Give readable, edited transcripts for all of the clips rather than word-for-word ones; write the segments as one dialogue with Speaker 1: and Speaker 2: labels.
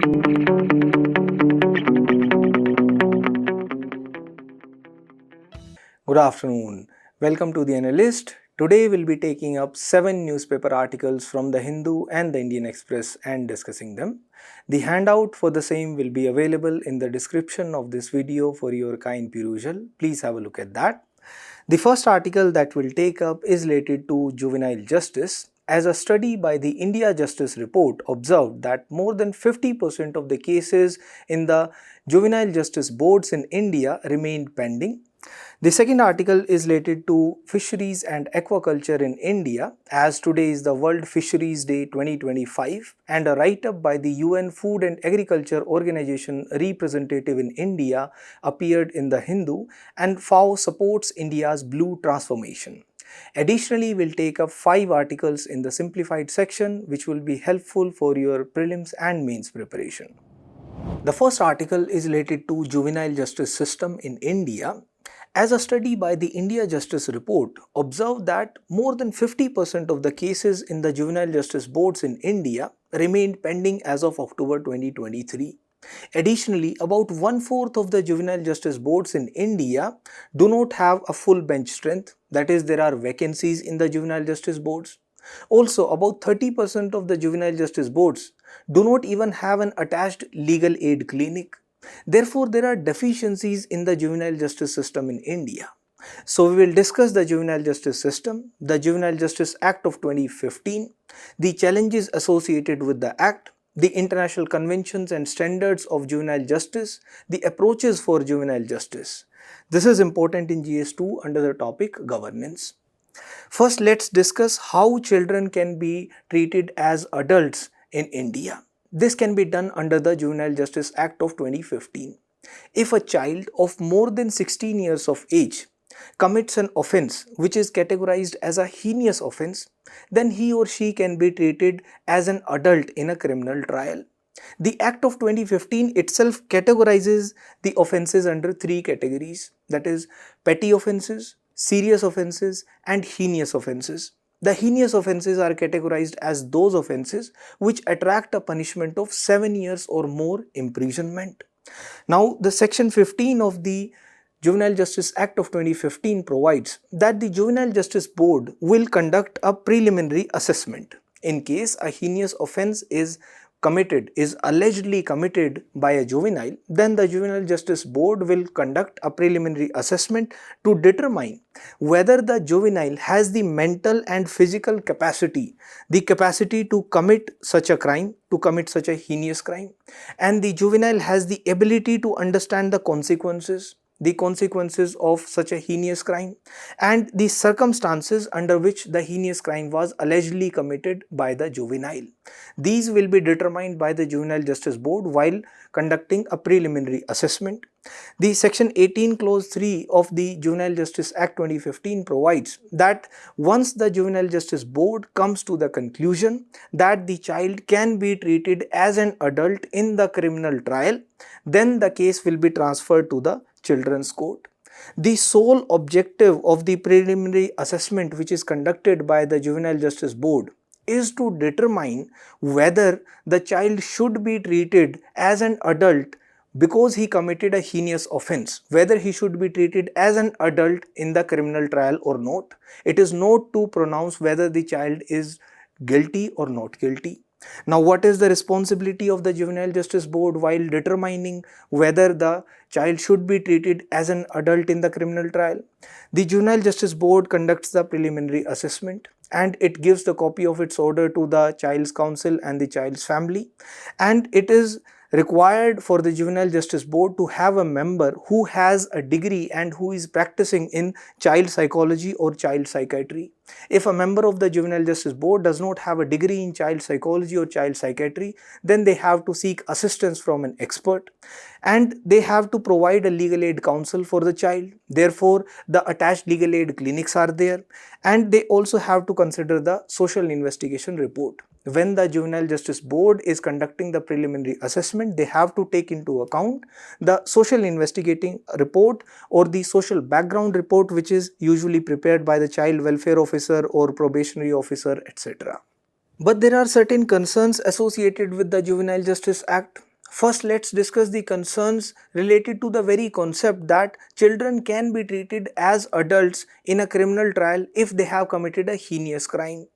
Speaker 1: Good afternoon. Welcome to the Analyst. Today we'll be taking up 7 newspaper articles from the Hindu and the Indian Express and discussing them. The handout for the same will be available in the description of this video for your kind perusal. Please have a look at that. The first article that we'll take up is related to juvenile justice. As a study by the India Justice Report observed that more than 50% of the cases in the juvenile justice boards in India remained pending. The second article is related to fisheries and aquaculture in India, as today is the World Fisheries Day 2025, and a write-up by the UN Food and Agriculture Organization representative in India appeared in the Hindu, and FAO supports India's blue transformation. Additionally, we'll take up 5 articles in the simplified section which will be helpful for your prelims and mains preparation. The first article is related to juvenile justice system in India. As a study by the India Justice Report observed that more than 50% of the cases in the juvenile justice boards in India remained pending as of October 2023. Additionally, about 1/4 of the juvenile justice boards in India do not have a full bench strength, that is, there are vacancies in the juvenile justice boards. Also, about 30% of the juvenile justice boards do not even have an attached legal aid clinic. Therefore, there are deficiencies in the juvenile justice system in India. So, we will discuss the juvenile justice system, the Juvenile Justice Act of 2015, the challenges associated with the Act, the international conventions and standards of juvenile justice, the approaches for juvenile justice. This is important in GS2 under the topic governance. First, let's discuss how children can be treated as adults in India. This can be done under the Juvenile Justice Act of 2015. If a child of more than 16 years of age commits an offence which is categorized as a heinous offence, then he or she can be treated as an adult in a criminal trial. The Act of 2015 itself categorizes the offences under 3 categories, that is, petty offences, serious offences and heinous offences. The heinous offences are categorized as those offences which attract a punishment of 7 years or more imprisonment. Now, the section 15 of the Juvenile Justice Act of 2015 provides that the Juvenile Justice Board will conduct a preliminary assessment. In case a heinous offence is allegedly committed by a juvenile, then the Juvenile Justice Board will conduct a preliminary assessment to determine whether the juvenile has the mental and physical capacity, to commit such a crime, to commit such a heinous crime, and the juvenile has the ability to understand the consequences of such a heinous crime and the circumstances under which the heinous crime was allegedly committed by the juvenile. These will be determined by the Juvenile Justice Board while conducting a preliminary assessment. The section 18 clause 3 of the Juvenile Justice Act 2015 provides that once the Juvenile Justice Board comes to the conclusion that the child can be treated as an adult in the criminal trial, then the case will be transferred to the Children's Court. The sole objective of the preliminary assessment which is conducted by the Juvenile Justice Board is to determine whether the child should be treated as an adult because he committed a heinous offense, whether he should be treated as an adult in the criminal trial or not. It is not to pronounce whether the child is guilty or not guilty. Now, what is the responsibility of the Juvenile Justice Board while determining whether the child should be treated as an adult in the criminal trial? The Juvenile Justice Board conducts the preliminary assessment and it gives the copy of its order to the child's counsel and the child's family, and it is required for the Juvenile Justice Board to have a member who has a degree and who is practicing in child psychology or child psychiatry. If a member of the Juvenile Justice Board does not have a degree in child psychology or child psychiatry, then they have to seek assistance from an expert and they have to provide a legal aid counsel for the child. Therefore, the attached legal aid clinics are there, and they also have to consider the social investigation report. When the Juvenile Justice Board is conducting the preliminary assessment, they have to take into account the social investigating report or the social background report, which is usually prepared by the child welfare officer or probationary officer, etc. But there are certain concerns associated with the Juvenile Justice Act. First, let's discuss the concerns related to the very concept that children can be treated as adults in a criminal trial if they have committed a heinous crime.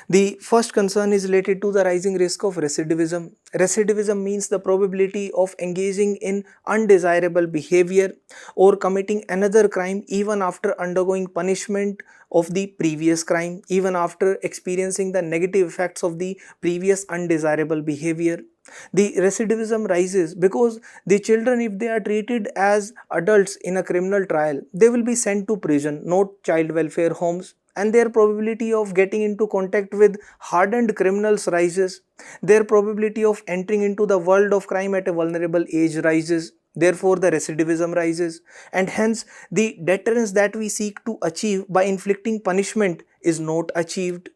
Speaker 1: The first concern is related to the rising risk of recidivism. Recidivism means the probability of engaging in undesirable behavior or committing another crime even after undergoing punishment of the previous crime, even after experiencing the negative effects of the previous undesirable behavior. The recidivism rises because the children, if they are treated as adults in a criminal trial, they will be sent to prison, not child welfare homes, and their probability of getting into contact with hardened criminals rises. Their probability of entering into the world of crime at a vulnerable age rises. Therefore, the recidivism rises, and hence the deterrence that we seek to achieve by inflicting punishment is not achieved.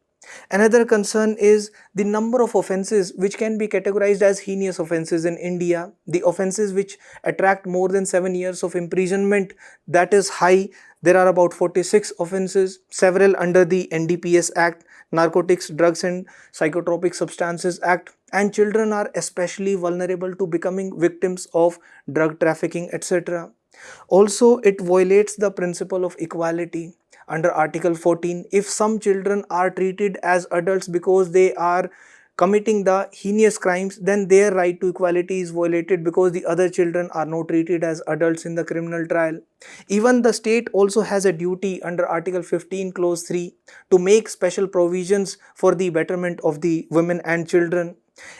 Speaker 1: Another concern is the number of offences which can be categorized as heinous offences in India. The offences which attract more than 7 years of imprisonment, that is high. There are about 46 offences, several under the NDPS Act, Narcotics, Drugs and Psychotropic Substances Act, and children are especially vulnerable to becoming victims of drug trafficking, etc. Also, it violates the principle of equality. Under Article 14, if some children are treated as adults because they are committing the heinous crimes, then their right to equality is violated because the other children are not treated as adults in the criminal trial. Even the state also has a duty under Article 15 Clause 3 to make special provisions for the betterment of the women and children.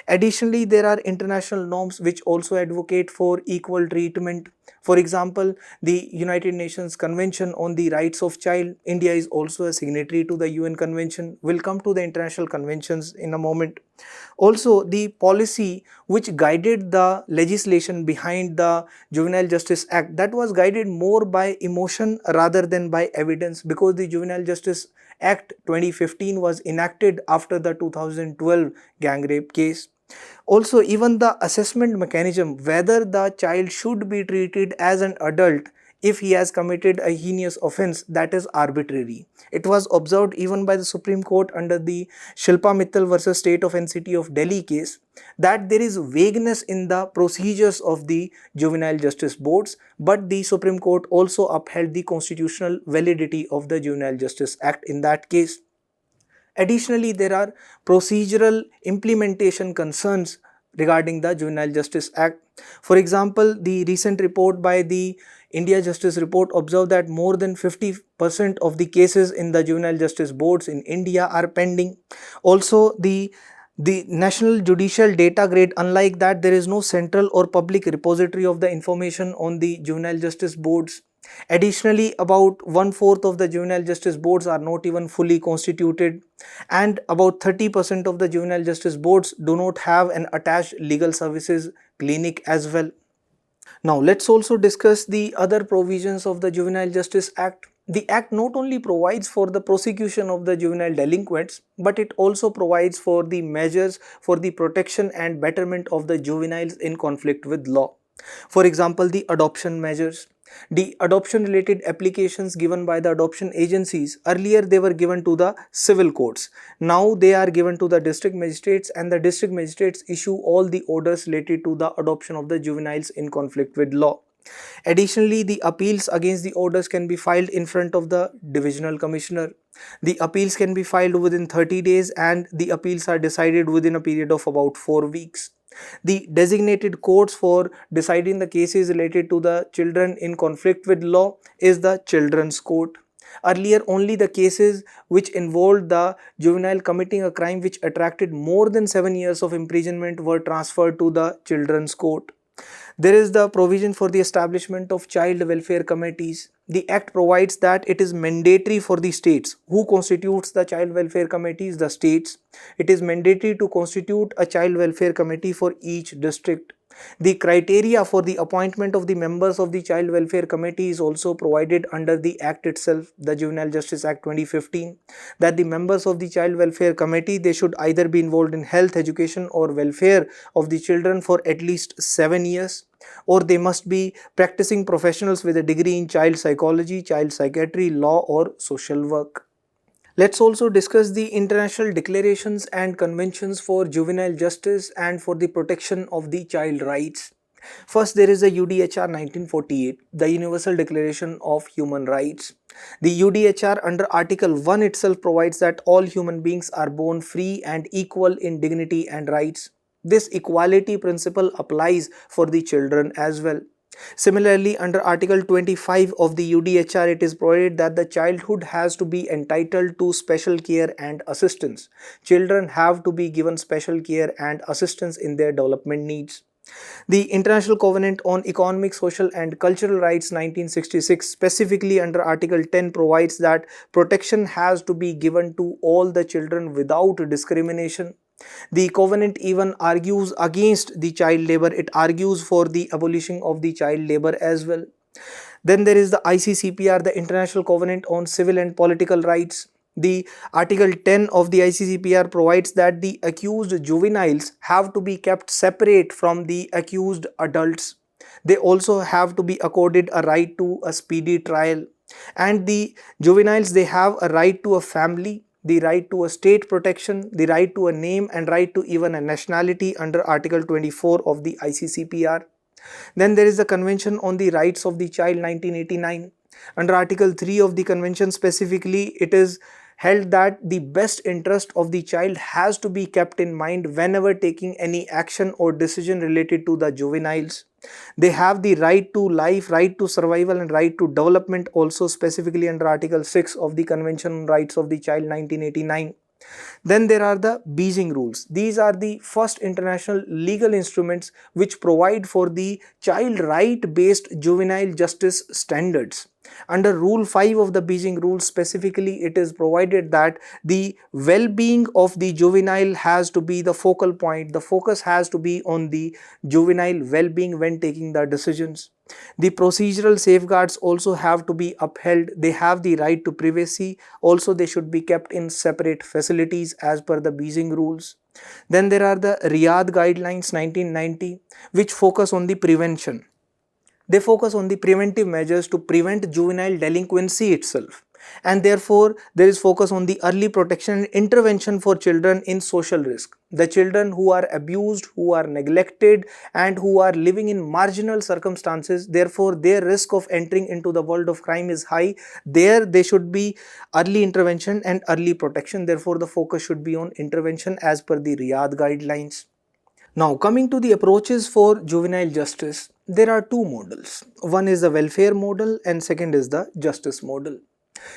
Speaker 1: Additionally, there are international norms which also advocate for equal treatment. For example, the United Nations Convention on the Rights of Child. India is also a signatory to the UN Convention. We'll come to the international conventions in a moment. Also, the policy which guided the legislation behind the Juvenile Justice Act, that was guided more by emotion rather than by evidence, because the Juvenile Justice Act 2015 was enacted after the 2012 gang rape case. Also, even the assessment mechanism whether the child should be treated as an adult if he has committed a heinous offense, that is arbitrary. It was observed even by the Supreme Court under the Shilpa Mittal versus State of NCT of Delhi case that there is vagueness in the procedures of the juvenile justice boards, but the Supreme Court also upheld the constitutional validity of the Juvenile Justice Act in that case. Additionally, there are procedural implementation concerns regarding the Juvenile Justice Act. For example, the recent report by the India Justice Report observed that more than 50% of the cases in the juvenile justice boards in India are pending. Also, the National Judicial Data Grade, unlike that, there is no central or public repository of the information on the juvenile justice boards. Additionally, about 1/4 of the juvenile justice boards are not even fully constituted, and about 30% of the juvenile justice boards do not have an attached legal services clinic as well. Now, let's also discuss the other provisions of the Juvenile Justice Act. The Act not only provides for the prosecution of the juvenile delinquents, but it also provides for the measures for the protection and betterment of the juveniles in conflict with law. For example, the adoption measures. The adoption related applications given by the adoption agencies, earlier they were given to the civil courts. Now they are given to the district magistrates, and the district magistrates issue all the orders related to the adoption of the juveniles in conflict with law. Additionally, the appeals against the orders can be filed in front of the divisional commissioner. The appeals can be filed within 30 days and the appeals are decided within a period of about 4 weeks. The designated courts for deciding the cases related to the children in conflict with law is the Children's Court. Earlier, only the cases which involved the juvenile committing a crime which attracted more than 7 years of imprisonment were transferred to the Children's Court. There is the provision for the establishment of child welfare committees. The Act provides that it is mandatory for the states. Who constitutes the child welfare committees? The states. It is mandatory to constitute a child welfare committee for each district. The criteria for the appointment of the members of the Child Welfare Committee is also provided under the Act itself, the Juvenile Justice Act 2015, that the members of the Child Welfare Committee, they should either be involved in health, education or welfare of the children for at least 7 years, or they must be practicing professionals with a degree in child psychology, child psychiatry, law or social work. Let's also discuss the international declarations and conventions for juvenile justice and for the protection of the child rights. First, there is the UDHR 1948, the Universal Declaration of Human Rights. The UDHR under Article 1 itself provides that all human beings are born free and equal in dignity and rights. This equality principle applies for the children as well. Similarly, under Article 25 of the UDHR, it is provided that the childhood has to be entitled to special care and assistance. Children have to be given special care and assistance in their development needs. The International Covenant on Economic, Social and Cultural Rights 1966 specifically under Article 10 provides that protection has to be given to all the children without discrimination. The covenant even argues against the child labor. It argues for the abolition of the child labor as well. Then there is the ICCPR, the International Covenant on Civil and Political Rights. The Article 10 of the ICCPR provides that the accused juveniles have to be kept separate from the accused adults. They also have to be accorded a right to a speedy trial. And the juveniles, they have a right to a family, the right to a state protection, the right to a name and right to even a nationality under Article 24 of the ICCPR. Then there is the Convention on the Rights of the Child 1989. Under Article 3 of the convention specifically, it is held that the best interest of the child has to be kept in mind whenever taking any action or decision related to the juveniles. They have the right to life, right to survival and right to development also specifically under Article 6 of the Convention on Rights of the Child 1989. Then there are the Beijing rules. These are the first international legal instruments which provide for the child right based juvenile justice standards. Under Rule 5 of the Beijing rules specifically, it is provided that the well-being of the juvenile has to be the focal point. The focus has to be on the juvenile well-being when taking the decisions. The procedural safeguards also have to be upheld. They have the right to privacy. Also, they should be kept in separate facilities as per the Beijing rules. Then there are the Riyadh Guidelines 1990, which focus on the prevention. They focus on the preventive measures to prevent juvenile delinquency itself. And therefore, there is focus on the early protection and intervention for children in social risk. The children who are abused, who are neglected and who are living in marginal circumstances, therefore their risk of entering into the world of crime is high. There should be early intervention and early protection. Therefore, the focus should be on intervention as per the Riyadh guidelines. Now, coming to the approaches for juvenile justice, there are two models. One is the welfare model and second is the justice model.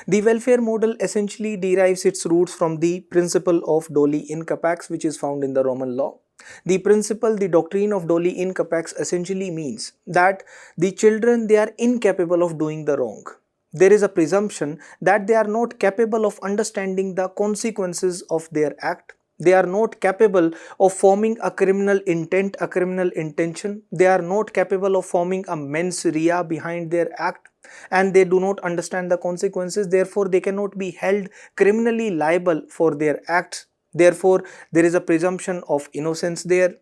Speaker 1: The welfare model essentially derives its roots from the principle of doli in capax, which is found in the Roman law. The principle, the doctrine of doli in capax essentially means that the children, they are incapable of doing the wrong. There is a presumption that they are not capable of understanding the consequences of their act. They are not capable of forming a criminal intent, a criminal intention. They are not capable of forming a mens rea behind their act, and they do not understand the consequences. Therefore, they cannot be held criminally liable for their acts. Therefore, there is a presumption of innocence there.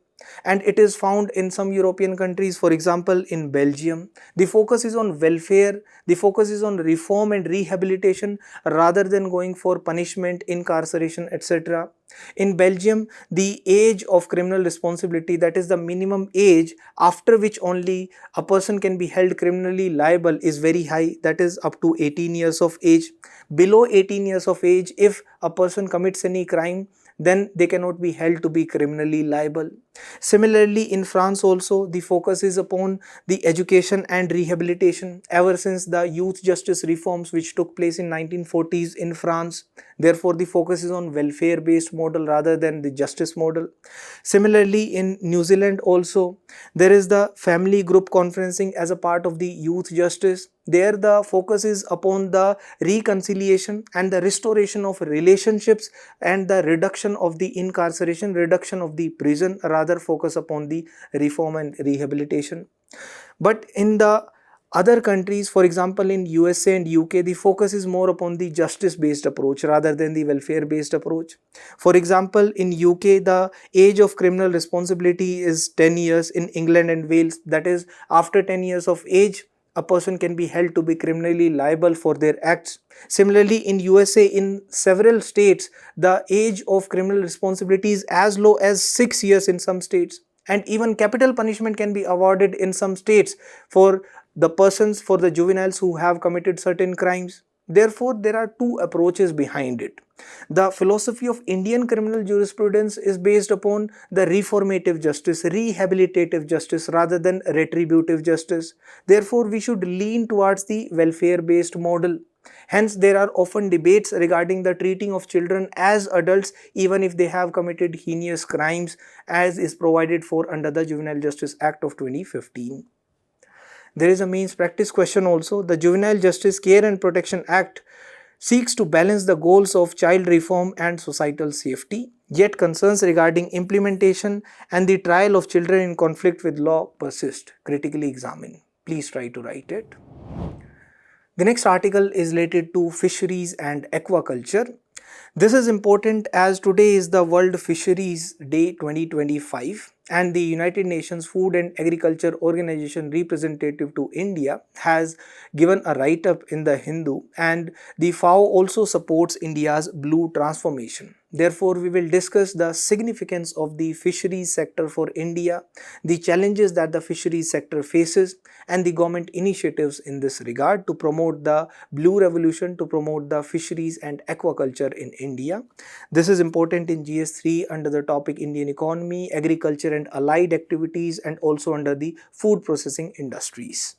Speaker 1: And it is found in some European countries. For example, in Belgium, the focus is on welfare, the focus is on reform and rehabilitation rather than going for punishment, incarceration, etc. In Belgium, the age of criminal responsibility, that is the minimum age after which only a person can be held criminally liable, is very high, that is up to 18 years of age. Below 18 years of age, if a person commits any crime, then they cannot be held to be criminally liable. Similarly, in France also, the focus is upon the education and rehabilitation ever since the youth justice reforms which took place in 1940s in France. Therefore, the focus is on welfare based model rather than the justice model. Similarly, in New Zealand also, there is the family group conferencing as a part of the youth justice. There the focus is upon the reconciliation and the restoration of relationships and the reduction of the incarceration, reduction of the prison, rather focus upon the reform and rehabilitation. But in the other countries, for example in USA and UK, the focus is more upon the justice based approach rather than the welfare based approach. For example, in UK, the age of criminal responsibility is 10 years. In England and Wales, that is after 10 years of age, a person can be held to be criminally liable for their acts. Similarly, in USA, in several states, the age of criminal responsibility is as low as 6 years in some states, and even capital punishment can be awarded in some states for the persons, for the juveniles who have committed certain crimes. Therefore, there are two approaches behind it. The philosophy of Indian criminal jurisprudence is based upon the reformative justice, rehabilitative justice rather than retributive justice. Therefore, we should lean towards the welfare-based model. Hence, there are often debates regarding the treating of children as adults even if they have committed heinous crimes, as is provided for under the Juvenile Justice Act of 2015. There is a means practice question also. The Juvenile Justice Care and Protection Act seeks to balance the goals of child reform and societal safety, yet concerns regarding implementation and the trial of children in conflict with law persist. Critically examine. Please try to write it. The next article is related to fisheries and aquaculture. This is important as today is the World Fisheries Day 2025, and the United Nations Food and Agriculture Organization representative to India has given a write-up in the Hindu, and the FAO also supports India's blue transformation. Therefore, we will discuss the significance of the fisheries sector for India, the challenges that the fisheries sector faces, and the government initiatives in this regard to promote the blue revolution, to promote the fisheries and aquaculture in India. This is important in GS3 under the topic Indian economy, agriculture and allied activities, and also under the food processing industries.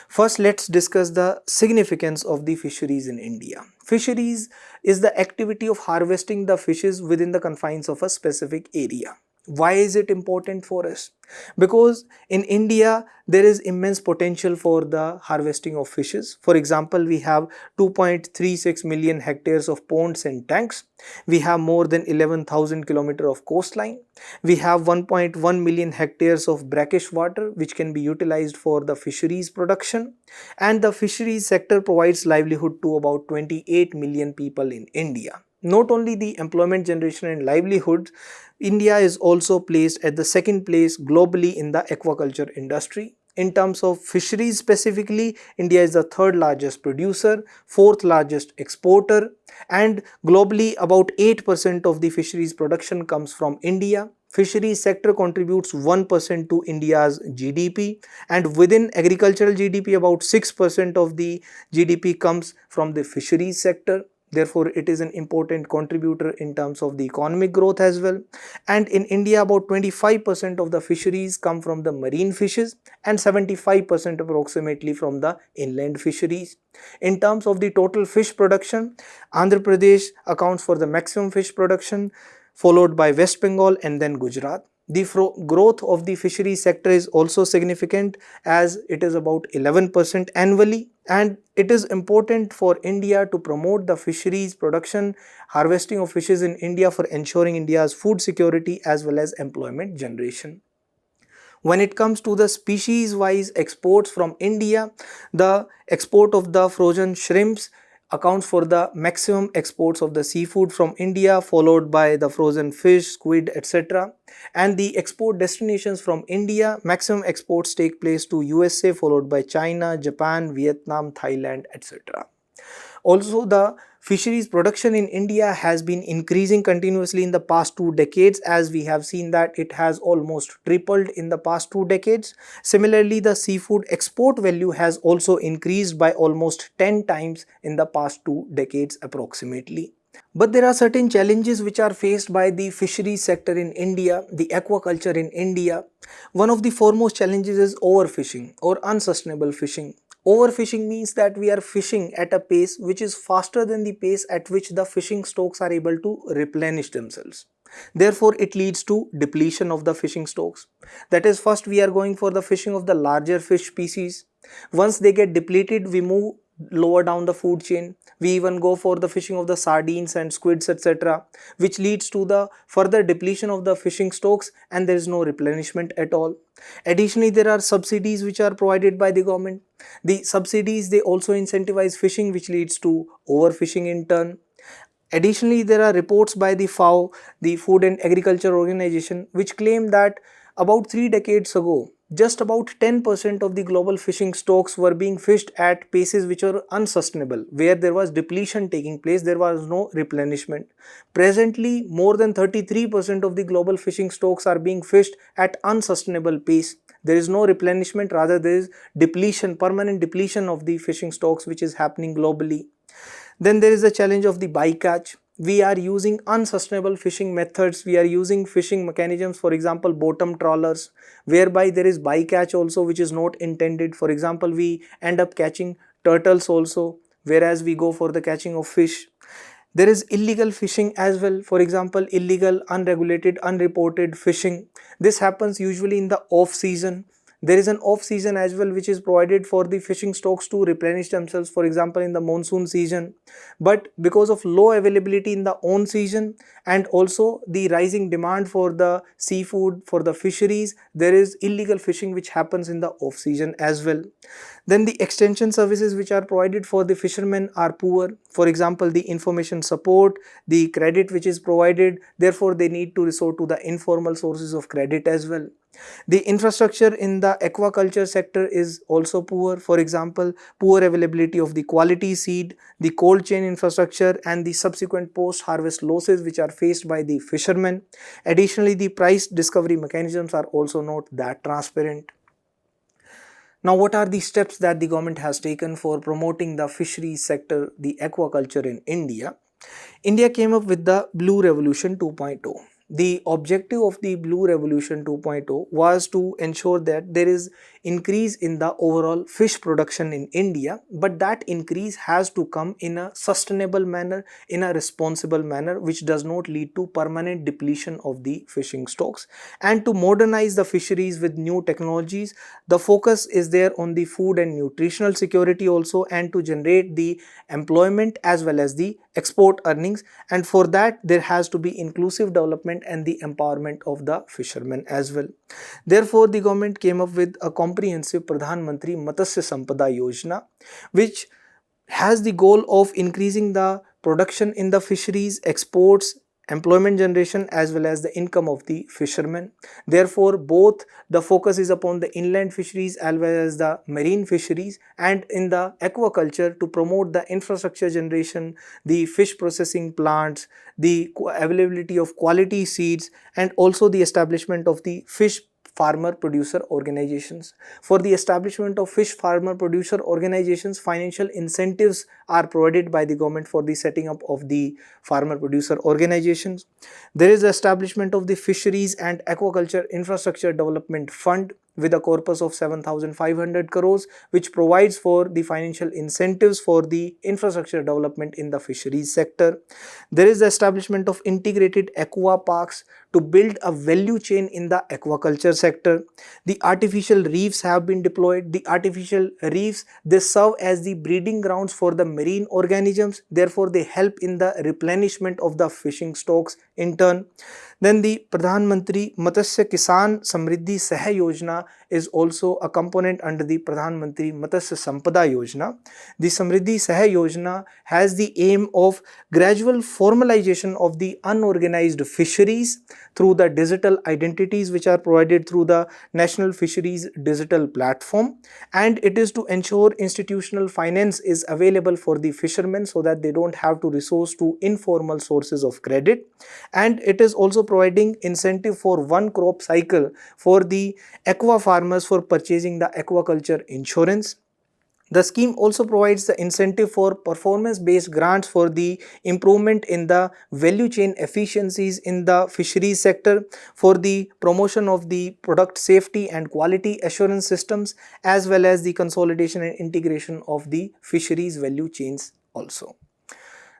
Speaker 1: First, let's discuss the significance of the fisheries in India. Fisheries is the activity of harvesting the fishes within the confines of a specific area. Why is it important for us? Because in India, there is immense potential for the harvesting of fishes. For example, we have 2.36 million hectares of ponds and tanks. We have more than 11,000 kilometers of coastline. We have 1.1 million hectares of brackish water which can be utilized for the fisheries production. And the fisheries sector provides livelihood to about 28 million people in India. Not only the employment generation and livelihoods, India is also placed at the second place globally in the aquaculture industry. In terms of fisheries specifically, India is the third largest producer, fourth largest exporter, and globally about 8% of the fisheries production comes from India. Fisheries sector contributes 1% to India's GDP, and within agricultural GDP about 6% of the GDP comes from the fisheries sector. Therefore, it is an important contributor in terms of the economic growth as well. And in India, about 25% of the fisheries come from the marine fishes and 75% approximately from the inland fisheries. In terms of the total fish production, Andhra Pradesh accounts for the maximum fish production, followed by West Bengal and then Gujarat. The growth of the fisheries sector is also significant as it is about 11% annually, and it is important for India to promote the fisheries production, harvesting of fishes in India for ensuring India's food security as well as employment generation. When it comes to the species-wise exports from India, the export of the frozen shrimps accounts for the maximum exports of the seafood from India, followed by the frozen fish, squid, etc. And the export destinations from India, maximum exports take place to USA, followed by China, Japan, Vietnam, Thailand, etc. Also, the fisheries production in India has been increasing continuously in the past 2 decades, as we have seen that it has almost tripled in the past 2 decades. Similarly, the seafood export value has also increased by almost 10 times in the past 2 decades approximately. But there are certain challenges which are faced by the fisheries sector in India, the aquaculture in India. One of the foremost challenges is overfishing or unsustainable fishing. Overfishing means that we are fishing at a pace which is faster than the pace at which the fishing stocks are able to replenish themselves. Therefore, it leads to depletion of the fishing stocks. That is, first we are going for the fishing of the larger fish species. Once they get depleted, we move lower down the food chain. We even go for the fishing of the sardines and squids, etc., which leads to the further depletion of the fishing stocks, and there is no replenishment at all. Additionally, there are subsidies which are provided by the government. The subsidies, they also incentivize fishing, which leads to overfishing in turn. Additionally, there are reports by the FAO, the Food and Agriculture Organization, which claim that About 3 decades ago, just about 10% of the global fishing stocks were being fished at paces which were unsustainable, where there was depletion taking place, there was no replenishment. Presently, more than 33% of the global fishing stocks are being fished at unsustainable pace. There is no replenishment, rather there is depletion, permanent depletion of the fishing stocks which is happening globally. Then there is the challenge of the bycatch. We are using unsustainable fishing methods. We are using fishing mechanisms, for example, bottom trawlers, whereby there is bycatch also which is not intended. For example, we end up catching turtles also, whereas we go for the catching of fish. There is illegal fishing as well. For example, illegal, unregulated, unreported fishing. This happens usually in the off season. There is an off season as well which is provided for the fishing stocks to replenish themselves, for example in the monsoon season. But because of low availability in the on season and also the rising demand for the seafood, for the fisheries, there is illegal fishing which happens in the off season as well. Then the extension services which are provided for the fishermen are poor. For example, the information support, the credit which is provided, therefore they need to resort to the informal sources of credit as well. The infrastructure in the aquaculture sector is also poor. For example, poor availability of the quality seed, the cold chain infrastructure and the subsequent post-harvest losses which are faced by the fishermen. Additionally, the price discovery mechanisms are also not that transparent. Now, what are the steps that the government has taken for promoting the fisheries sector, the aquaculture in India? India came up with the Blue Revolution 2.0. The objective of the Blue Revolution 2.0 was to ensure that there is increase in the overall fish production in India, but that increase has to come in a sustainable manner, in a responsible manner, which does not lead to permanent depletion of the fishing stocks. And to modernize the fisheries with new technologies, the focus is there on the food and nutritional security also, and to generate the employment as well as the export earnings, and for that there has to be inclusive development and the empowerment of the fishermen as well. Therefore, the government came up with a comprehensive Pradhan Mantri Matsya Sampada Yojana, which has the goal of increasing the production in the fisheries, exports, employment generation as well as the income of the fishermen. Therefore, both the focus is upon the inland fisheries as well as the marine fisheries, and in the aquaculture to promote the infrastructure generation, the fish processing plants, the availability of quality seeds, and also the establishment of the fish farmer producer organizations. For the establishment of fish farmer producer organizations, financial incentives are provided by the government for the setting up of the farmer producer organizations. There is the establishment of the Fisheries and Aquaculture Infrastructure Development Fund with a corpus of 7,500 crores, which provides for the financial incentives for the infrastructure development in the fisheries sector. There is the establishment of integrated aqua parks to build a value chain in the aquaculture sector. The artificial reefs have been deployed. The artificial reefs, they serve as the breeding grounds for the marine organisms. Therefore, they help in the replenishment of the fishing stocks in turn. Then the Pradhan Mantri Matsya Kisan Samriddhi Sah Yojana is also a component under the Pradhan Mantri Matsya Sampada Yojana. The Samriddhi Sah Yojana has the aim of gradual formalization of the unorganized fisheries through the digital identities which are provided through the National Fisheries Digital Platform, and it is to ensure institutional finance is available for the fishermen so that they don't have to resort to informal sources of credit, and it is also providing incentive for one crop cycle for the aqua farmers for purchasing the aquaculture insurance. The scheme also provides the incentive for performance-based grants for the improvement in the value chain efficiencies in the fisheries sector, for the promotion of the product safety and quality assurance systems, as well as the consolidation and integration of the fisheries value chains also.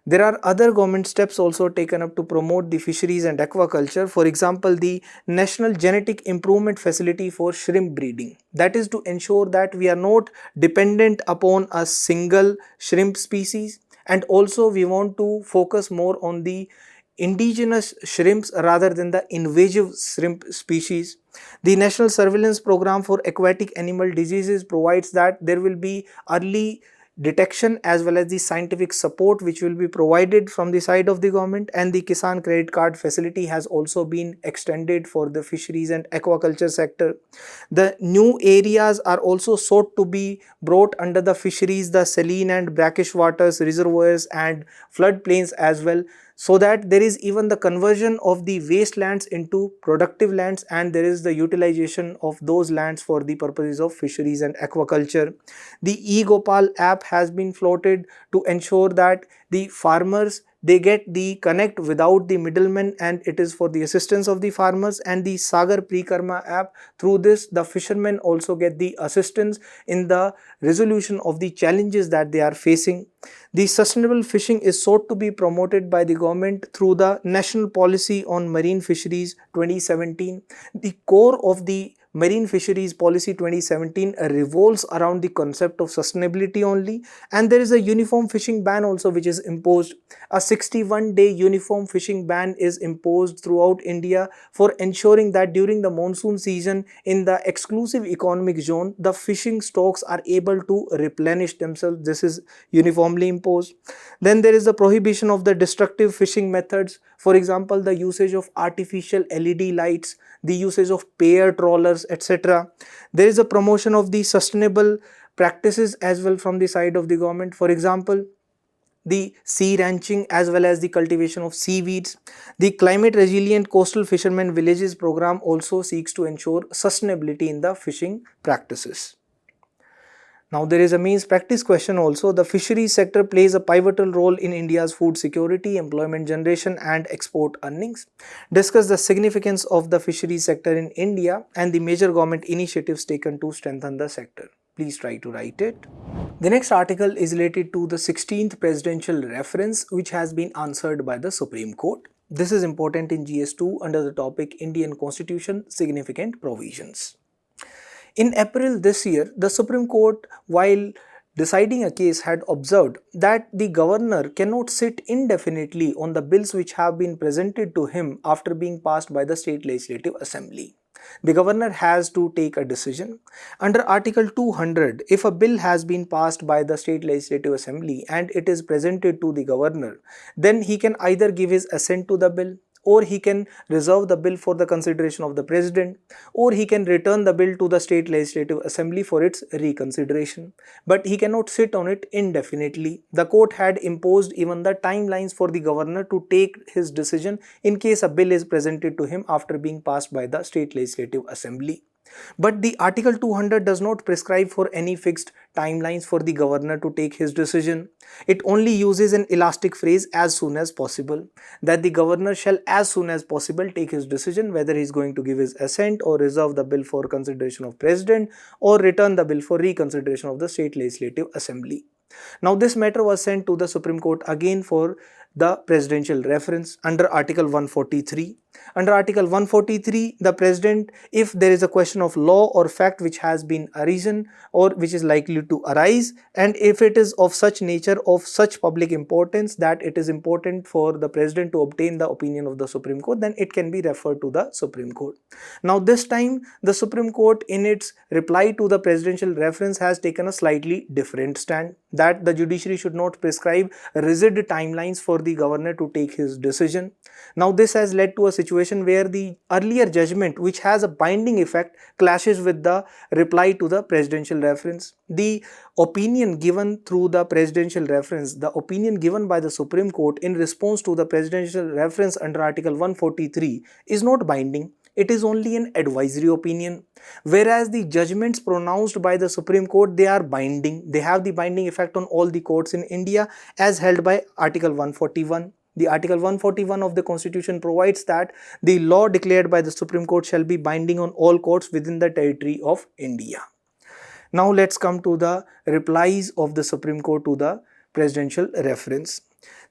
Speaker 1: There are other government steps also taken up to promote the fisheries and aquaculture. For example, the National Genetic Improvement Facility for Shrimp Breeding. That is to ensure that we are not dependent upon a single shrimp species, and also we want to focus more on the indigenous shrimps rather than the invasive shrimp species. The National Surveillance Program for Aquatic Animal Diseases provides that there will be early detection as well as the scientific support which will be provided from the side of the government, and the Kisan credit card facility has also been extended for the fisheries and aquaculture sector. The new areas are also sought to be brought under the fisheries, the saline and brackish waters, reservoirs and floodplains as well, so that there is even the conversion of the wastelands into productive lands, and there is the utilization of those lands for the purposes of fisheries and aquaculture. The eGopal app has been floated to ensure that the farmers, they get the connect without the middlemen, and it is for the assistance of the farmers. And the Sagar Prikarma app, through this the fishermen also get the assistance in the resolution of the challenges that they are facing. The sustainable fishing is sought to be promoted by the government through the National Policy on Marine Fisheries 2017. The core of the Marine Fisheries Policy 2017 revolves around the concept of sustainability only, and there is a uniform fishing ban also which is imposed. A 61-day uniform fishing ban is imposed throughout India for ensuring that during the monsoon season in the exclusive economic zone, the fishing stocks are able to replenish themselves. This is uniformly imposed. Then there is the prohibition of the destructive fishing methods. For example, the usage of artificial LED lights, the usage of pair trawlers, etc. There is a promotion of the sustainable practices as well from the side of the government. For example, the sea ranching as well as the cultivation of seaweeds. The climate resilient coastal fishermen villages program also seeks to ensure sustainability in the fishing practices. Now there is a means practice question also. The fisheries sector plays a pivotal role in India's food security, employment generation and export earnings. Discuss the significance of the fisheries sector in India and the major government initiatives taken to strengthen the sector. Please try to write it. The next article is related to the 16th presidential reference which has been answered by the Supreme Court. This is important in GS2 under the topic Indian Constitution Significant Provisions. In April this year, the Supreme Court, while deciding a case, had observed that the governor cannot sit indefinitely on the bills which have been presented to him after being passed by the State Legislative Assembly. The governor has to take a decision. Under Article 200, if a bill has been passed by the State Legislative Assembly and it is presented to the governor, then he can either give his assent to the bill, or he can reserve the bill for the consideration of the president, or he can return the bill to the State Legislative Assembly for its reconsideration. But he cannot sit on it indefinitely. The court had imposed even the timelines for the governor to take his decision in case a bill is presented to him after being passed by the State Legislative Assembly. But the Article 200 does not prescribe for any fixed timelines for the governor to take his decision. It only uses an elastic phrase, as soon as possible, that the governor shall as soon as possible take his decision whether he is going to give his assent or reserve the bill for consideration of president or return the bill for reconsideration of the State Legislative Assembly. Now this matter was sent to the Supreme Court again for the presidential reference under Article 143. Under Article 143, the President, if there is a question of law or fact which has been arisen or which is likely to arise, and if it is of such nature, of such public importance that it is important for the President to obtain the opinion of the Supreme Court, then it can be referred to the Supreme Court. Now this time, the Supreme Court in its reply to the presidential reference has taken a slightly different stand, that the judiciary should not prescribe rigid timelines for the governor to take his decision. Now this has led to a situation where the earlier judgment, which has a binding effect, clashes with the reply to the presidential reference. The opinion given through the presidential reference, the opinion given by the Supreme Court in response to the presidential reference under Article 143 is not binding. It is only an advisory opinion, whereas the judgments pronounced by the Supreme Court, they are binding. They have the binding effect on all the courts in India as held by Article 141. The Article 141 of the Constitution provides that the law declared by the Supreme Court shall be binding on all courts within the territory of India. Now let's come to the replies of the Supreme Court to the presidential reference.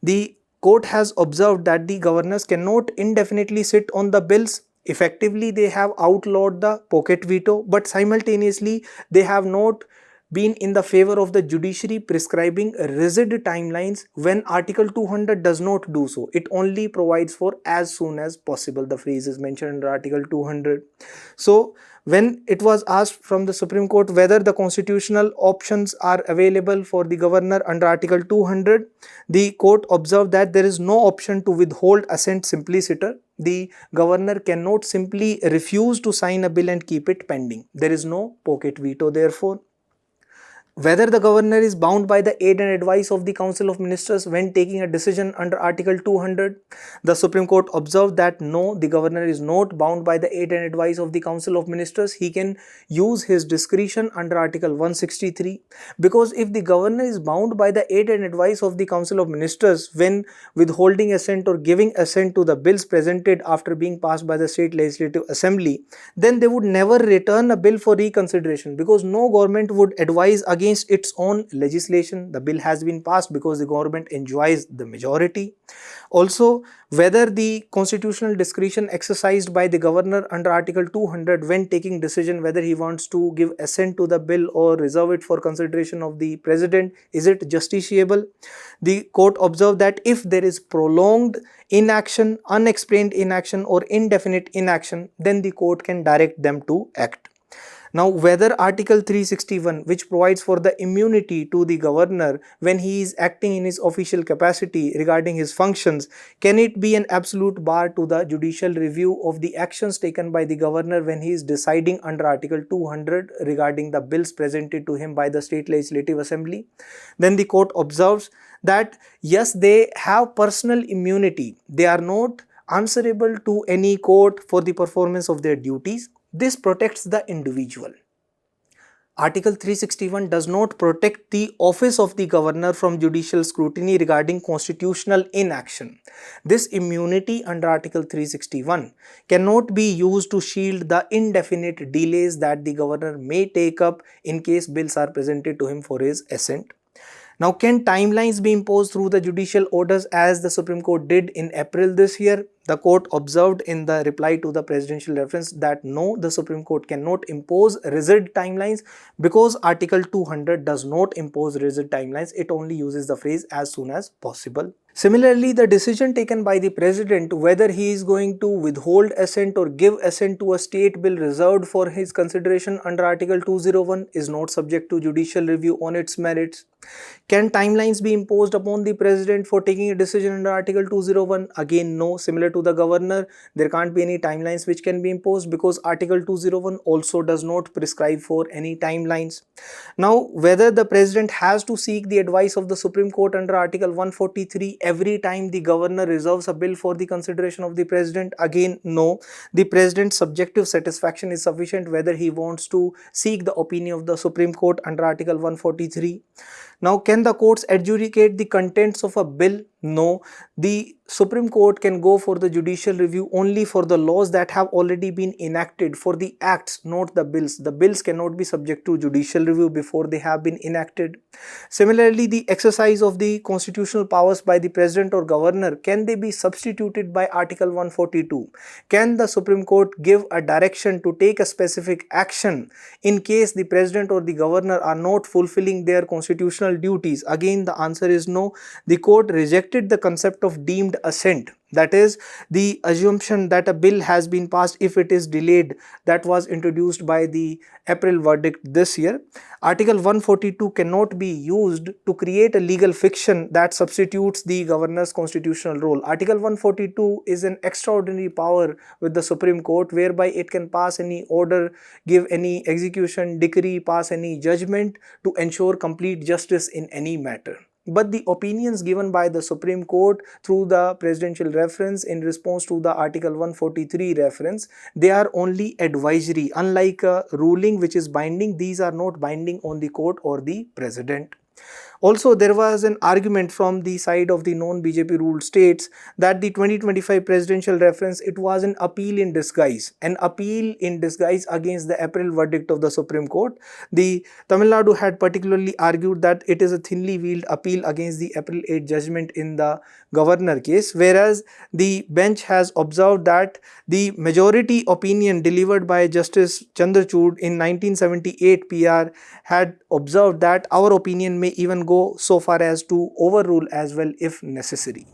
Speaker 1: The court has observed that the governors cannot indefinitely sit on the bills. Effectively, they have outlawed the pocket veto, but simultaneously they have not been in the favor of the judiciary prescribing rigid timelines when Article 200 does not do so. It only provides for as soon as possible. The phrase is mentioned under Article 200. So When it was asked from the Supreme Court whether the constitutional options are available for the governor under Article 200, the court observed that there is no option to withhold assent simpliciter. The governor cannot simply refuse to sign a bill and keep it pending. There is no pocket veto therefore. Whether the governor is bound by the aid and advice of the Council of Ministers when taking a decision under Article 200, the Supreme Court observed that no, the governor is not bound by the aid and advice of the Council of Ministers. He can use his discretion under Article 163, because if the governor is bound by the aid and advice of the Council of Ministers when withholding assent or giving assent to the bills presented after being passed by the State Legislative Assembly, then they would never return a bill for reconsideration, because no government would advise against its own legislation. The bill has been passed because the government enjoys the majority. Also, whether the constitutional discretion exercised by the governor under Article 200 when taking decision whether he wants to give assent to the bill or reserve it for consideration of the president, is it justiciable? The court observed that if there is prolonged inaction, unexplained inaction or indefinite inaction, then the court can direct them to act. Now, whether Article 361, which provides for the immunity to the governor when he is acting in his official capacity regarding his functions, can it be an absolute bar to the judicial review of the actions taken by the governor when he is deciding under Article 200 regarding the bills presented to him by the State Legislative Assembly? Then the court observes that yes, they have personal immunity. They are not answerable to any court for the performance of their duties. This protects the individual. Article 361 does not protect the office of the governor from judicial scrutiny regarding constitutional inaction. This immunity under Article 361 cannot be used to shield the indefinite delays that the governor may take up in case bills are presented to him for his assent. Now, can timelines be imposed through the judicial orders as the Supreme Court did in April this year? The court observed in the reply to the presidential reference that no, the Supreme Court cannot impose rigid timelines because Article 200 does not impose rigid timelines. It only uses the phrase as soon as possible. Similarly, the decision taken by the president whether he is going to withhold assent or give assent to a state bill reserved for his consideration under Article 201 is not subject to judicial review on its merits. Can timelines be imposed upon the president for taking a decision under Article 201? Again, no. Similar to the governor, there can't be any timelines which can be imposed because Article 201 also does not prescribe for any timelines. Now, whether the president has to seek the advice of the Supreme Court under Article 143 every time the governor reserves a bill for the consideration of the president? Again, no. The president's subjective satisfaction is sufficient whether he wants to seek the opinion of the Supreme Court under Article 143. Now, can the courts adjudicate the contents of a bill? No. The Supreme Court can go for the judicial review only for the laws that have already been enacted, for the acts, not the bills. The bills cannot be subject to judicial review before they have been enacted. Similarly, the exercise of the constitutional powers by the president or governor, can they be substituted by Article 142? Can the Supreme Court give a direction to take a specific action in case the president or the governor are not fulfilling their constitutional duties? Again, the answer is no. The court rejected the concept of deemed assent, that is the assumption that a bill has been passed if it is delayed, that was introduced by the April verdict this year. Article 142 cannot be used to create a legal fiction that substitutes the governor's constitutional role. Article 142 is an extraordinary power with the Supreme Court whereby it can pass any order, give any execution decree, pass any judgment to ensure complete justice in any matter. But the opinions given by the Supreme Court through the presidential reference in response to the Article 143 reference, they are only advisory. Unlike a ruling which is binding, these are not binding on the court or the president. Also, there was an argument from the side of the non-BJP ruled states that the 2025 presidential reference, it was an appeal in disguise against the April verdict of the Supreme Court. The Tamil Nadu had particularly argued that it is a thinly veiled appeal against the April 8 judgment in the governor case, whereas the bench has observed that the majority opinion delivered by Justice Chandrachud in 1978 PR had observed that our opinion may even go so far as to overrule as well if necessary.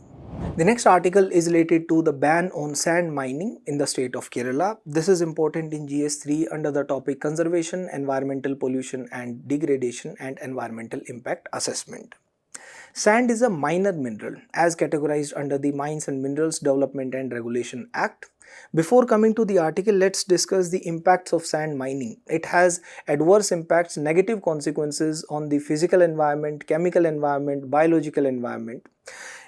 Speaker 1: The next article is related to the ban on sand mining in the state of Kerala. This is important in GS3 under the topic Conservation, Environmental Pollution and Degradation and Environmental Impact Assessment. Sand is a minor mineral as categorized under the Mines and Minerals Development and Regulation Act. Before coming to the article, let's discuss the impacts of sand mining. It has adverse impacts, negative consequences on the physical environment, chemical environment, biological environment.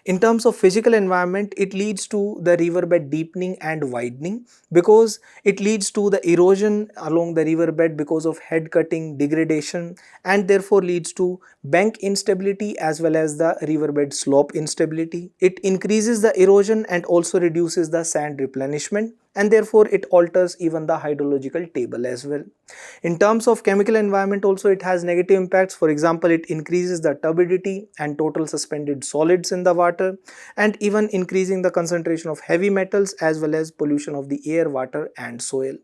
Speaker 1: In terms of physical environment, it leads to the riverbed deepening and widening because it leads to the erosion along the riverbed because of head cutting, degradation, and therefore leads to bank instability as well as the riverbed slope instability. It increases the erosion and also reduces the sand replenishment, and therefore it alters even the hydrological table as well. In terms of chemical environment also, it has negative impacts. For example, it increases the turbidity and total suspended solids in the water, and even increasing the concentration of heavy metals as well as pollution of the air, water and soil.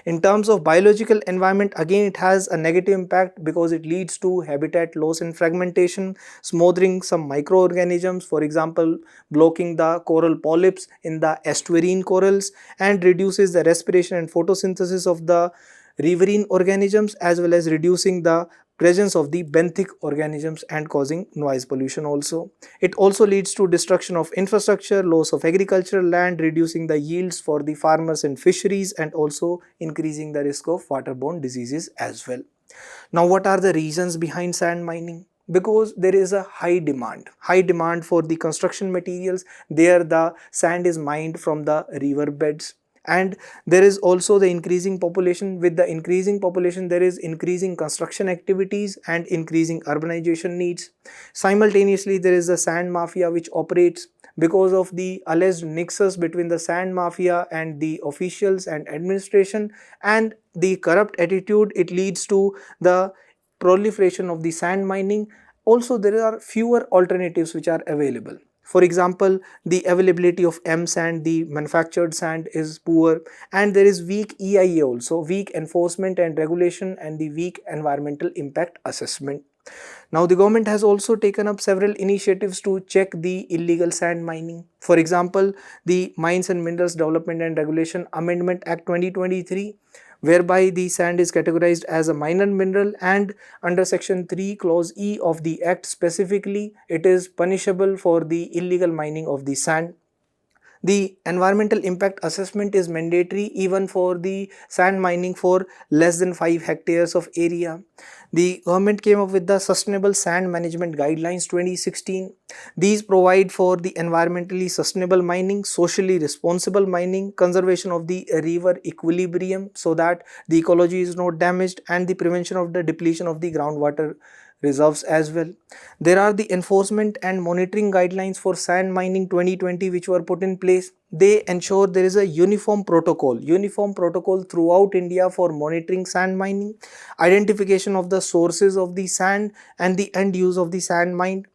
Speaker 1: In terms of biological environment, again it has a negative impact because it leads to habitat loss and fragmentation, smothering some microorganisms, for example blocking the coral polyps in the estuarine corals, and reduces the respiration and photosynthesis of the riverine organisms as well as reducing the presence of the benthic organisms and causing noise pollution also. It also leads to destruction of infrastructure, loss of agricultural land, reducing the yields for the farmers and fisheries, and also increasing the risk of waterborne diseases as well. Now, what are the reasons behind sand mining? Because there is a high demand for the construction materials. There the sand is mined from the river beds, and there is also the increasing population. With the increasing population, there is increasing construction activities and increasing urbanization needs. Simultaneously, there is the sand mafia which operates because of the alleged nexus between the sand mafia and the officials and administration and the corrupt attitude. It leads to the proliferation of the sand mining. Also, there are fewer alternatives which are available. For example, the availability of M sand, the manufactured sand, is poor, and there is weak EIA also, weak enforcement and regulation, and the weak environmental impact assessment. Now, the government has also taken up several initiatives to check the illegal sand mining. For example, the Mines and Minerals Development and Regulation Amendment Act 2023, whereby the sand is categorized as a minor mineral, and under section 3 clause E of the act specifically, it is punishable for the illegal mining of the sand. The environmental impact assessment is mandatory even for the sand mining for less than 5 hectares of area. The government came up with the Sustainable Sand Management Guidelines 2016. These provide for the environmentally sustainable mining, socially responsible mining, conservation of the river equilibrium so that the ecology is not damaged, and the prevention of the depletion of the groundwater reserves as well. There are the enforcement and monitoring guidelines for sand mining 2020 which were put in place. They ensure there is a uniform protocol throughout India for monitoring sand mining, identification of the sources of the sand and the end use of the sand mined.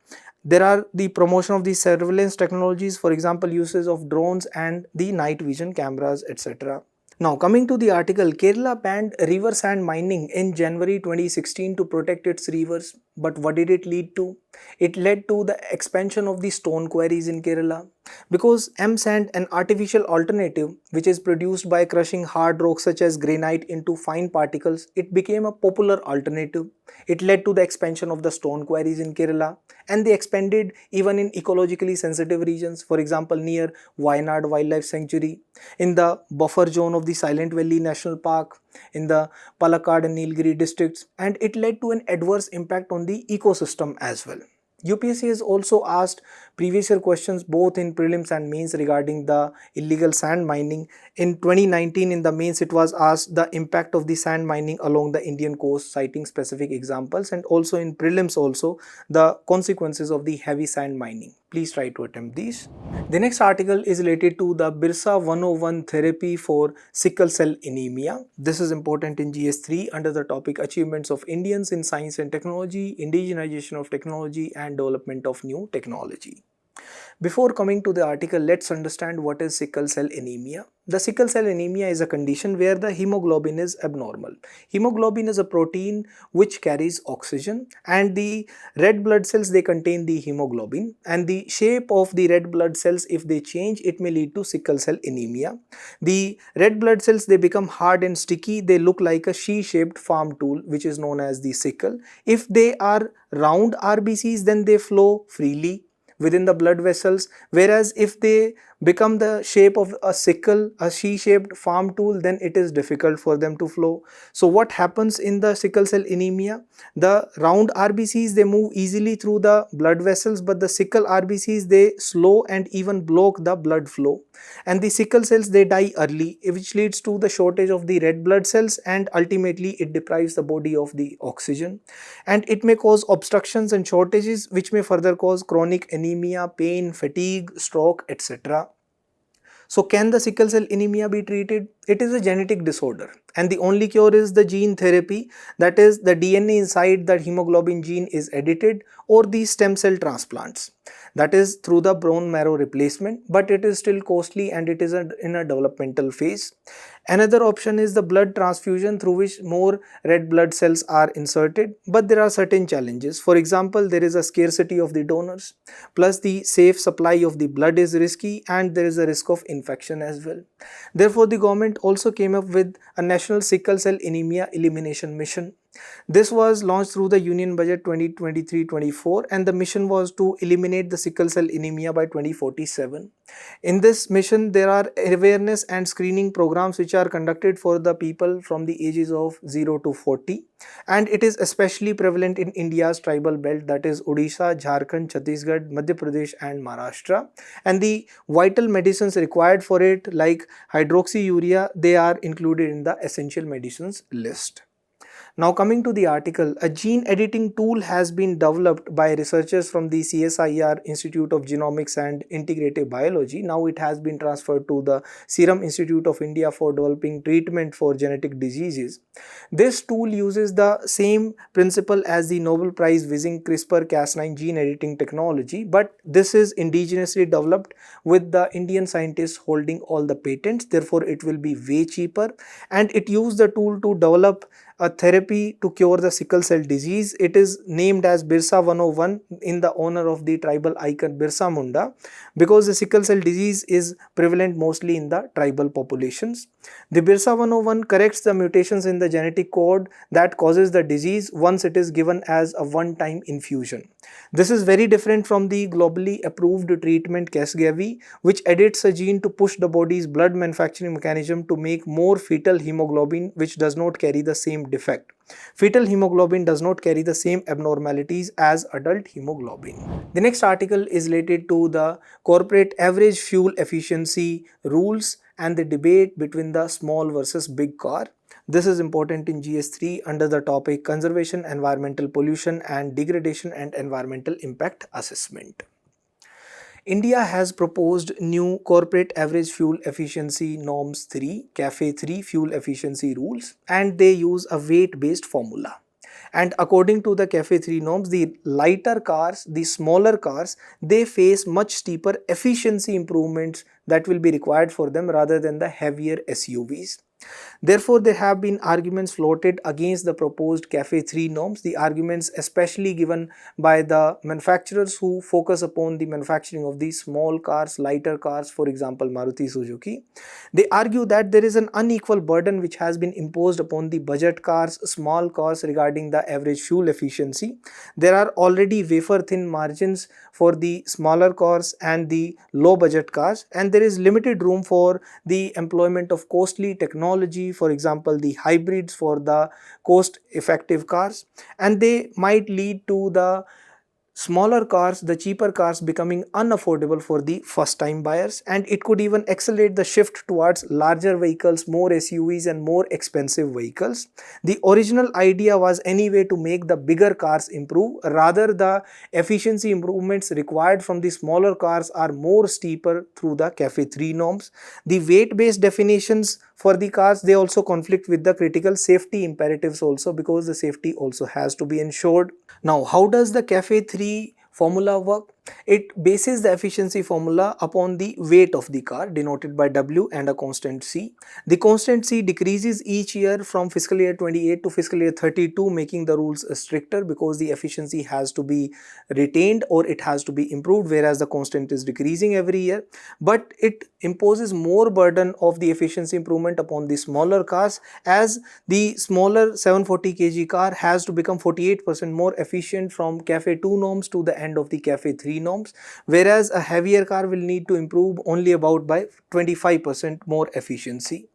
Speaker 1: There are the promotion of the surveillance technologies, for example uses of drones and the night vision cameras, etc. Now, coming to the article, Kerala banned river sand mining in January 2016 to protect its rivers. But what did it lead to? It led to the expansion of the stone quarries in Kerala. Because M sand, an artificial alternative which is produced by crushing hard rock such as granite into fine particles, it became a popular alternative. It led to the expansion of the stone quarries in Kerala, and they expanded even in ecologically sensitive regions, for example near Wayanad Wildlife Sanctuary, in the buffer zone of the Silent Valley National Park, in the Palakkad and Nilgiri districts, and it led to an adverse impact on the ecosystem as well. UPSC has also asked previous year questions both in prelims and mains regarding the illegal sand mining. In 2019 in the mains it was asked the impact of the sand mining along the Indian coast, citing specific examples, and also in prelims also the consequences of the heavy sand mining. Please try to attempt these. The next article is related to the Birsa 101 therapy for sickle cell anemia. This is important in GS3 under the topic Achievements of Indians in Science and Technology, Indigenization of Technology and Development of New Technology. Before coming to the article, let's understand what is sickle cell anemia. The sickle cell anemia is a condition where the hemoglobin is abnormal. Hemoglobin is a protein which carries oxygen, and the red blood cells, they contain the hemoglobin, and the shape of the red blood cells, if they change, it may lead to sickle cell anemia. The red blood cells, they become hard and sticky. They look like a she-shaped farm tool which is known as the sickle. If they are round RBCs, then they flow freely within the blood vessels, whereas if they become the shape of a sickle, a she-shaped farm tool, then it is difficult for them to flow. So what happens in the sickle cell anemia? The round RBCs, they move easily through the blood vessels, but the sickle RBCs, they slow and even block the blood flow, and the sickle cells, they die early, which leads to the shortage of the red blood cells, and ultimately it deprives the body of the oxygen, and it may cause obstructions and shortages which may further cause chronic anemia, pain, fatigue, stroke, etc. So can the sickle cell anemia be treated? It is a genetic disorder, and the only cure is the gene therapy, that is the DNA inside the hemoglobin gene is edited, or the stem cell transplants, that is through the bone marrow replacement, but it is still costly and it is in a developmental phase. Another option is the blood transfusion, through which more red blood cells are inserted, but there are certain challenges. For example, there is a scarcity of the donors, plus the safe supply of the blood is risky, and there is a risk of infection as well. Therefore, the government also came up with a national sickle cell anemia elimination mission. This was launched through the Union Budget 2023-24, and the mission was to eliminate the sickle cell anemia by 2047. In this mission, there are awareness and screening programs which are conducted for the people from the ages of 0 to 40, and it is especially prevalent in India's tribal belt, that is Odisha, Jharkhand, Chhattisgarh, Madhya Pradesh and Maharashtra, and the vital medicines required for it, like hydroxyurea, they are included in the essential medicines list. Now coming to the article, a gene editing tool has been developed by researchers from the CSIR Institute of Genomics and Integrative Biology. Now it has been transferred to the Serum Institute of India for developing treatment for genetic diseases. This tool uses the same principle as the Nobel Prize winning CRISPR-Cas9 gene editing technology, but this is indigenously developed with the Indian scientists holding all the patents. Therefore, it will be way cheaper, and it used the tool to develop a therapy to cure the sickle cell disease. It is named as Birsa 101 in the honor of the tribal icon Birsa Munda, because the sickle cell disease is prevalent mostly in the tribal populations. The Birsa 101 corrects the mutations in the genetic code that causes the disease once it is given as a one-time infusion. This is very different from the globally approved treatment Casgevy, which edits a gene to push the body's blood manufacturing mechanism to make more fetal hemoglobin, which does not carry the same defect. Fetal hemoglobin does not carry the same abnormalities as adult hemoglobin. The next article is related to the corporate average fuel efficiency rules and the debate between the small versus big car. This is important in GS3 under the topic Conservation, Environmental Pollution and Degradation and Environmental Impact Assessment. India has proposed new corporate average fuel efficiency norms 3, CAFE 3 fuel efficiency rules, and they use a weight based formula. And according to the CAFE 3 norms, the lighter cars, the smaller cars, they face much steeper efficiency improvements that will be required for them rather than the heavier SUVs. Therefore, there have been arguments floated against the proposed CAFE 3 norms, the arguments especially given by the manufacturers who focus upon the manufacturing of these small cars, lighter cars, for example Maruti Suzuki. They argue that there is an unequal burden which has been imposed upon the budget cars, small cars regarding the average fuel efficiency. There are already wafer thin margins for the smaller cars and the low budget cars, and there is limited room for the employment of costly technology, for example the hybrids for the cost effective cars, and they might lead to the smaller cars, the cheaper cars becoming unaffordable for the first time buyers, and it could even accelerate the shift towards larger vehicles, more SUVs and more expensive vehicles. The original idea was anyway to make the bigger cars improve, rather the efficiency improvements required from the smaller cars are more steeper through the CAFE 3 norms. The weight based definitions for the cars, they also conflict with the critical safety imperatives also, because the safety also has to be ensured. Now, how does the CAFE 3 formula work? It bases the efficiency formula upon the weight of the car denoted by W and a constant C. The constant C decreases each year from fiscal year 28 to fiscal year 32, making the rules stricter because the efficiency has to be retained or it has to be improved, whereas the constant is decreasing every year. But it imposes more burden of the efficiency improvement upon the smaller cars, as the smaller 740 kg car has to become 48% more efficient from CAFE 2 norms to the end of the CAFE 3 norms, whereas a heavier car will need to improve only about by 25% more efficiency.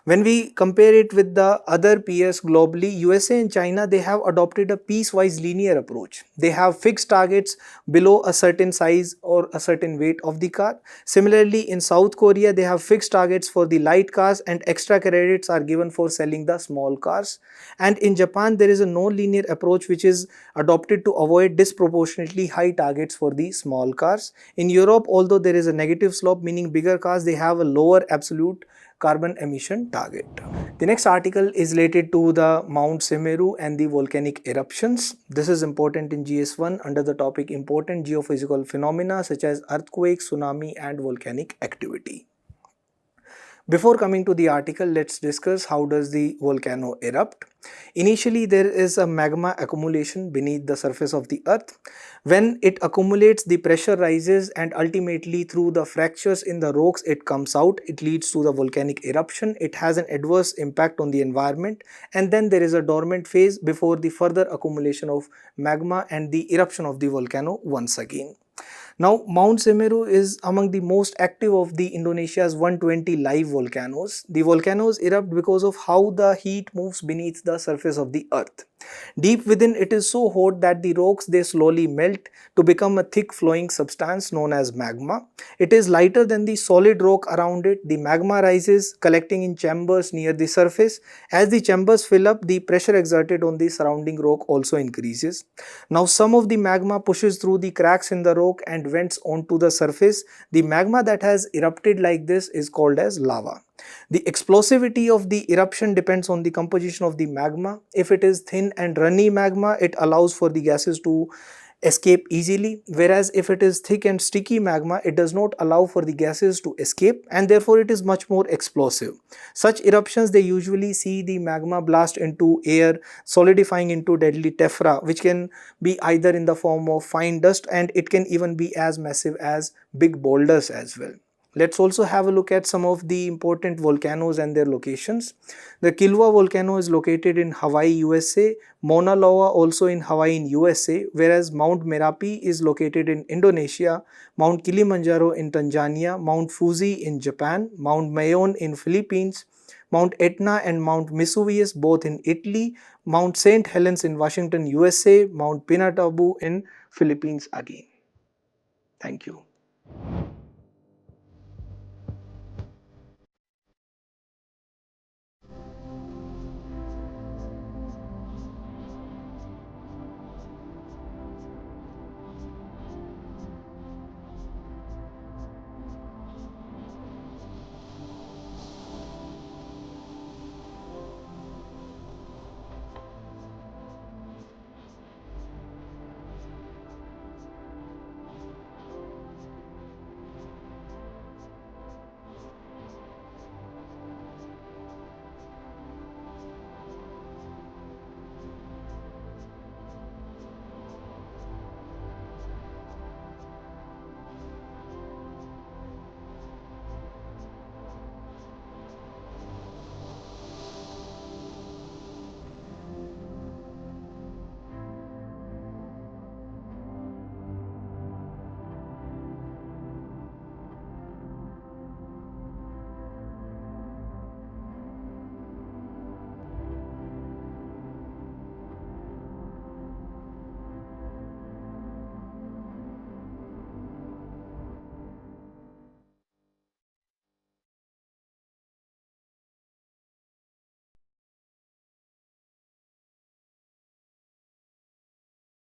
Speaker 1: When we compare it with the other peers globally, USA and China, they have adopted a piecewise linear approach. They have fixed targets below a certain size or a certain weight of the car. Similarly, in South Korea, they have fixed targets for the light cars and extra credits are given for selling the small cars. And in Japan, there is a non-linear approach which is adopted to avoid disproportionately high targets for the small cars. In Europe, although there is a negative slope, meaning bigger cars, they have a lower absolute carbon emission target. The next article is related to the Mount Semeru and the volcanic eruptions. This is important in GS1 under the topic important geophysical phenomena such as earthquake, tsunami and volcanic activity. Before coming to the article, let's discuss how does the volcano erupt. Initially, there is a magma accumulation beneath the surface of the earth. When it accumulates, the pressure rises and ultimately through the fractures in the rocks, it comes out. It leads to the volcanic eruption. It has an adverse impact on the environment, and then there is a dormant phase before the further accumulation of magma and the eruption of the volcano once again. Now, Mount Semeru is among the most active of the Indonesia's 120 live volcanoes. The volcanoes erupt because of how the heat moves beneath the surface of the earth. Deep within, it is so hot that the rocks they slowly melt to become a thick flowing substance known as magma. It is lighter than the solid rock around it. The magma rises, collecting in chambers near the surface. As the chambers fill up, the pressure exerted on the surrounding rock also increases. Now some of the magma pushes through the cracks in the rock and vents onto the surface. The magma that has erupted like this is called as lava. The explosivity of the eruption depends on the composition of the magma. If it is thin and runny magma, it allows for the gases to escape easily, whereas if it is thick and sticky magma, it does not allow for the gases to escape and therefore it is much more explosive. Such eruptions, they usually see the magma blast into air, solidifying into deadly tephra, which can be either in the form of fine dust and it can even be as massive as big boulders as well. Let's also have a look at some of the important volcanoes and their locations. The Kilwa volcano is located in Hawaii, USA. Mauna Loa also in Hawaii in USA, whereas Mount Merapi is located in Indonesia, Mount Kilimanjaro in Tanzania, Mount Fuji in Japan, Mount Mayon in Philippines, Mount Etna and Mount Vesuvius both in Italy, Mount St. Helens in Washington, USA, Mount Pinatubo in Philippines again. Thank you.